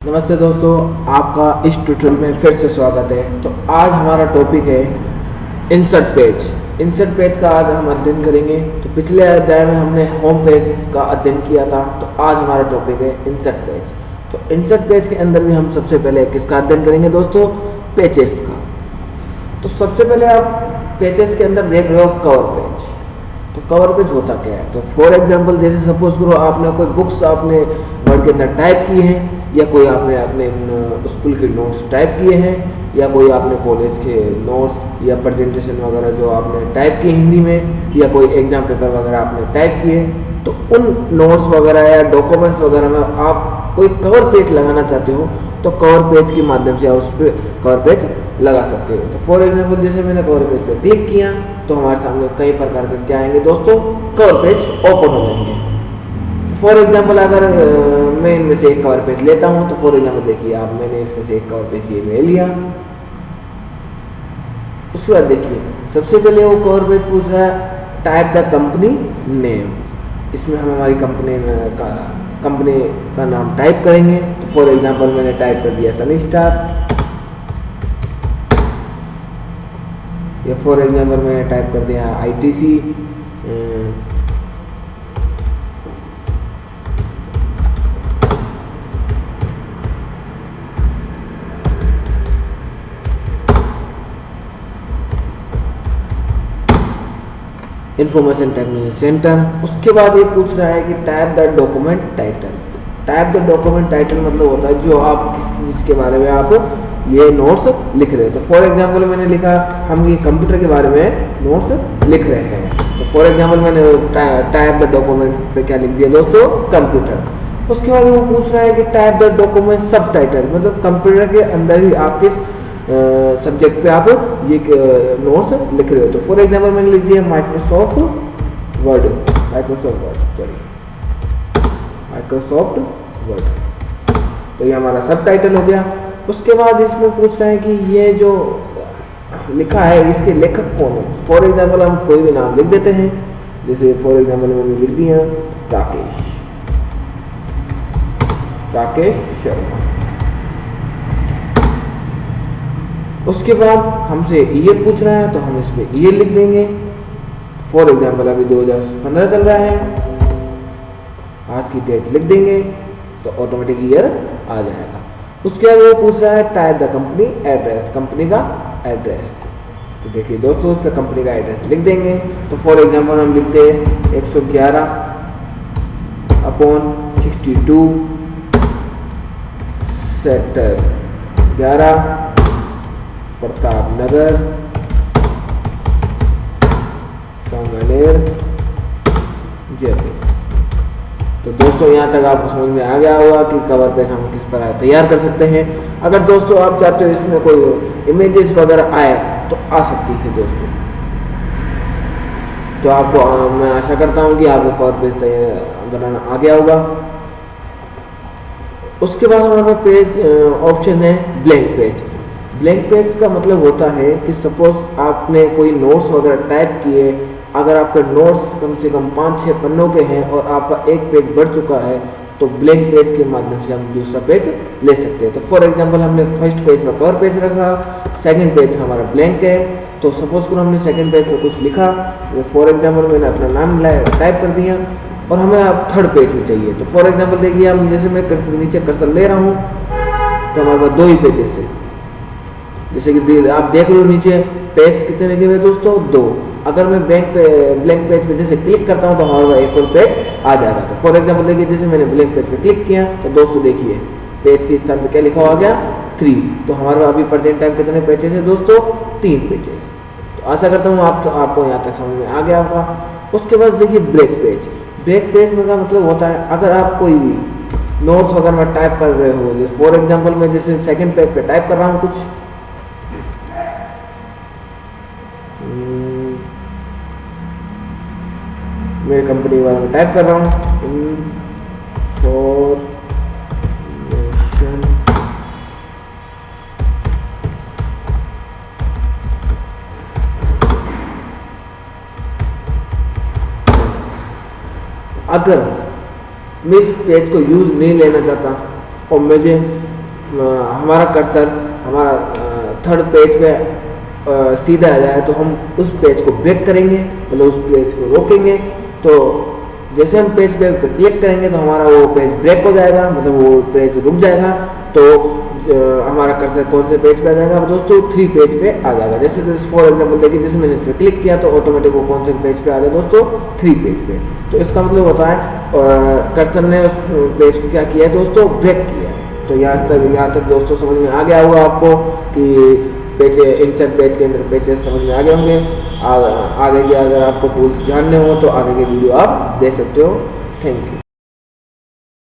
नमस्ते दोस्तों, आपका इस ट्यूटोरियल में फिर से स्वागत है। तो आज हमारा टॉपिक है इंसर्ट पेज। इंसर्ट पेज का आज हम अध्ययन करेंगे। तो पिछले अध्याय में हमने होम पेज का अध्ययन किया था, तो आज हमारा टॉपिक है इंसर्ट पेज। तो इंसर्ट पेज के अंदर भी हम सबसे पहले किसका अध्ययन करेंगे दोस्तों? पेजेस का। तो सबसे पहले आप पेजेस के अंदर देख रहे हो कवर पेज। तो कवर पेज होता क्या है? तो फॉर एग्जाम्पल जैसे सपोज करो आपने कोई बुक्स आपने वर्ड के अंदर टाइप की हैं, या कोई आपने अपने स्कूल के नोट्स टाइप किए हैं, या कोई आपने कॉलेज के नोट्स या प्रेजेंटेशन वगैरह जो आपने टाइप किए हिंदी में, या कोई एग्जाम पेपर वगैरह आपने टाइप किए, तो उन नोट्स वगैरह या डॉक्यूमेंट्स वगैरह में आप कोई कवर पेज लगाना चाहते हो, तो कवर पेज के माध्यम से आप उस पर कवर पेज लगा सकते हो। तो फॉर एग्जाम्पल जैसे मैंने कवर पेज पे क्लिक किया तो हमारे सामने कई प्रकार के क्या आएंगे दोस्तों? कवर पेज ओपन हो जाएंगे। फॉर एग्जाम्पल अगर मैं इनमें से एक कवर पेज लेता हूं, तो फॉर एग्जाम्पल देखिए आप, मैंने इसमें से एक कवर पेज ये ले लिया। उसके बाद देखिए सबसे पहले वो कवर पेज पूछ रहा है टाइप द कंपनी नेम। इसमें हम हमारी कंपनी का नाम टाइप करेंगे। तो फॉर एग्जाम्पल मैंने टाइप कर दिया सनी स्टार, या फॉर एग्जाम्पल मैंने टाइप कर दिया ITC, इंफॉर्मेशन टेक्नोलॉजी सेंटर। उसके बाद ये पूछ रहा है कि type the document title. Type the document title मतलब होता है जो आप जिसके बारे में आप ये नोट्स लिख रहे हो। तो फॉर एग्जांपल मैंने लिखा हम ये कंप्यूटर के बारे में नोट्स लिख रहे हैं। तो फॉर एग्जांपल मैंने टाइप द डॉक्यूमेंट पे क्या लिख दिया दोस्तों? कंप्यूटर। उसके बाद वो पूछ रहा है कि टाइप द डॉक्यूमेंट सब टाइटल, मतलब कंप्यूटर के अंदर ही आप किस सब्जेक्ट पे आप ये नोट्स लिख रहे हो। तो फॉर एग्जांपल मैंने लिख दिया माइक्रोसॉफ्ट वर्ड। तो ये हमारा सब टाइटल हो गया। उसके बाद इसमें पूछ रहे हैं कि ये जो लिखा है इसके लेखक कौन है। तो फॉर एग्जांपल हम कोई भी नाम लिख देते हैं, जैसे फॉर एग्जांपल मैंने लिख दिया राकेश शर्मा। उसके बाद हमसे ईयर पूछ रहा है, तो हम इस पर ईयर लिख देंगे। फॉर एग्जांपल अभी 2015 चल रहा है, आज की डेट लिख देंगे तो ऑटोमेटिक ईयर आ जाएगा। उसके बाद वो पूछ रहा है type the company address, company का एड्रेस। तो देखिए दोस्तों उस पर कंपनी का एड्रेस लिख देंगे। तो फॉर एग्जांपल हम लिखते हैं 111/62 सेक्टर 11 प्रताप नगर सांगनेर जयपुर। तो दोस्तों यहाँ तक आपको समझ में आ गया होगा कि कवर पेज हम किस प्रकार तैयार कर सकते हैं। अगर दोस्तों आप चाहते हो इसमें कोई इमेजेस वगैरह आए तो आ सकती है दोस्तों। तो आपको मैं आशा करता हूँ कि आपको कवर पेज तैयार बनाना आ गया होगा। उसके बाद हमारे पेज ऑप्शन है ब्लैंक पेज। ब्लैंक पेज का मतलब होता है कि सपोज आपने कोई नोट्स वगैरह टाइप किए, अगर आपके नोट्स कम से कम 5-6 पन्नों के हैं और आपका एक पेज बढ़ चुका है, तो ब्लैंक पेज के माध्यम से हम दूसरा पेज ले सकते हैं। तो फॉर एग्जांपल हमने फर्स्ट पेज पर कवर पेज रखा, सेकंड पेज हमारा ब्लैंक है। तो सपोज करो हमने सेकंड पेज पर कुछ लिखा, फॉर एग्जांपल मैंने अपना नाम टाइप कर दिया और हमें अब थर्ड पेज में चाहिए। तो फॉर एग्जांपल देखिए हम जैसे मैं नीचे कर्सर ले रहा हूँ, तो हमारे पास 2 ही पेजेस है। जैसे कि आप देख लो नीचे पेज कितने लिखे हुए दोस्तों? 2। अगर मैं ब्लैंक पेज पे जैसे क्लिक करता हूँ तो हमारा एक और पेज आ जाएगा। तो फॉर एग्जांपल देखिए जैसे मैंने ब्लैंक पेज पे क्लिक किया तो दोस्तों देखिए पेज के स्थान पे क्या लिखा हुआ गया? 3। तो हमारे अभी प्रेजेंट टाइम कितने पेजेस है दोस्तों? 3 पेजेस। तो आशा करता हूँ आपको यहाँ तक समझ में आ गया होगा। उसके बाद देखिए ब्रेक पेज। ब्रेक पेज में का मतलब होता है अगर आप कोई भी नोट्स वगैरह में टाइप कर रहे हो, जैसे फॉर एग्जाम्पल मैं जैसे सेकेंड पेज पे टाइप कर रहा हूँ कुछ, मेरी कंपनी के बारे में टाइप कर रहा हूँ इंफॉर्मेशन अगर मैं इस पेज को यूज नहीं लेना चाहता और मुझे हमारा कर्सर हमारा थर्ड पेज पे सीधा आ जाए तो हम उस पेज को ब्रेक करेंगे, मतलब उस पेज को रोकेंगे। तो जैसे हम पेज पे क्लिक करेंगे तो हमारा वो पेज ब्रेक हो जाएगा, मतलब वो पेज रुक जाएगा। तो हमारा कर्सर कौन से पेज पे आ जाएगा दोस्तों, 3 पेज पे आ जाएगा। जैसे फॉर एग्जांपल देखिए, जैसे मैंने इस पर क्लिक किया तो ऑटोमेटिक वो कौन से पेज पे आ गया दोस्तों, 3 पेज पे। तो इसका मतलब होता है कर्सर ने उस पेज को क्या किया है दोस्तों, ब्रेक किया है। तो यहाँ तक दोस्तों समझ में आ गया होगा आपको कि पेज इंसर्ट पेज के अंदर पेजेस समझ में आ गए होंगे। आगे के अगर आपको टूल्स जानने हो तो आगे के वीडियो आप देख सकते हो। Thank you.